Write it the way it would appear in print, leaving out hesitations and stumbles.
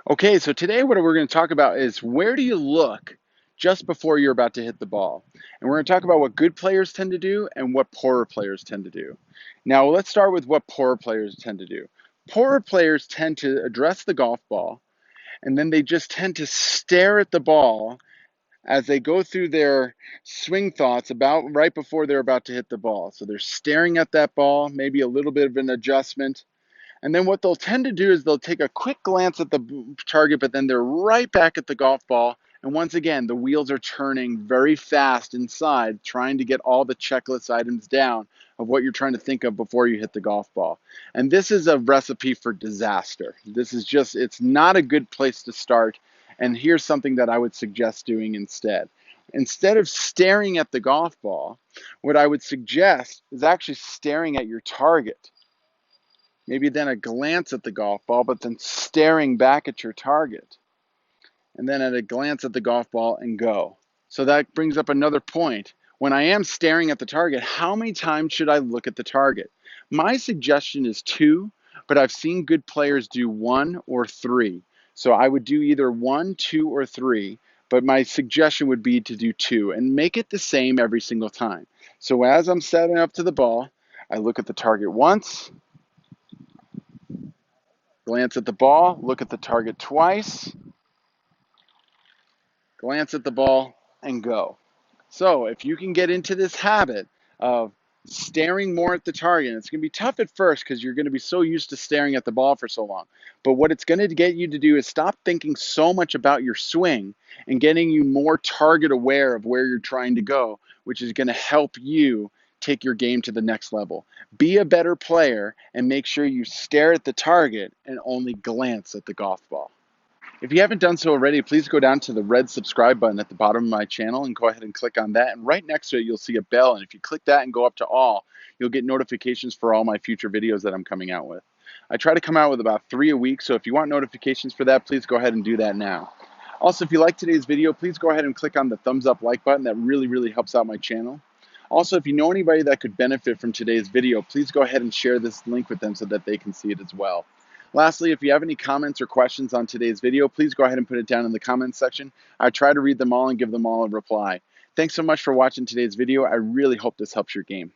Okay, so today what we're going to talk about is where do you look just before you're about to hit the ball? And we're going to talk about what good players tend to do and what poorer players tend to do. Now, let's start with what poorer players tend to do. Poorer players tend to address the golf ball and then they just tend to stare at the ball as they go through their swing thoughts about right before they're about to hit the ball. So they're staring at that ball, maybe a little bit of an adjustment, and then what they'll tend to do is they'll take a quick glance at the target, but then they're right back at the golf ball. And once again, the wheels are turning very fast inside, trying to get all the checklist items down of what you're trying to think of before you hit the golf ball. And this is a recipe for disaster. This is just, it's not a good place to start. And here's something that I would suggest doing instead. Instead of staring at the golf ball, what I would suggest is actually staring at your target. Maybe then a glance at the golf ball, but then staring back at your target. And then at a glance at the golf ball and go. So that brings up another point. When I am staring at the target, how many times should I look at the target? My suggestion is two, but I've seen good players do one or three. So I would do either one, two, or three, but my suggestion would be to do two and make it the same every single time. So as I'm setting up to the ball, I look at the target once, glance at the ball, look at the target twice, glance at the ball, and go. So if you can get into this habit of staring more at the target, it's going to be tough at first because you're going to be so used to staring at the ball for so long. But what it's going to get you to do is stop thinking so much about your swing and getting you more target aware of where you're trying to go, which is going to help you take your game to the next level. Be a better player and make sure you stare at the target and only glance at the golf ball. If you haven't done so already, please go down to the red subscribe button at the bottom of my channel and go ahead and click on that. And right next to it, you'll see a bell. And if you click that and go up to all, you'll get notifications for all my future videos that I'm coming out with. I try to come out with about 3 a week, so if you want notifications for that, please go ahead and do that now. Also, if you like today's video, please go ahead and click on the thumbs up like button. That really helps out my channel. Also, if you know anybody that could benefit from today's video, please go ahead and share this link with them so that they can see it as well. Lastly, if you have any comments or questions on today's video, please go ahead and put it down in the comments section. I try to read them all and give them all a reply. Thanks so much for watching today's video. I really hope this helps your game.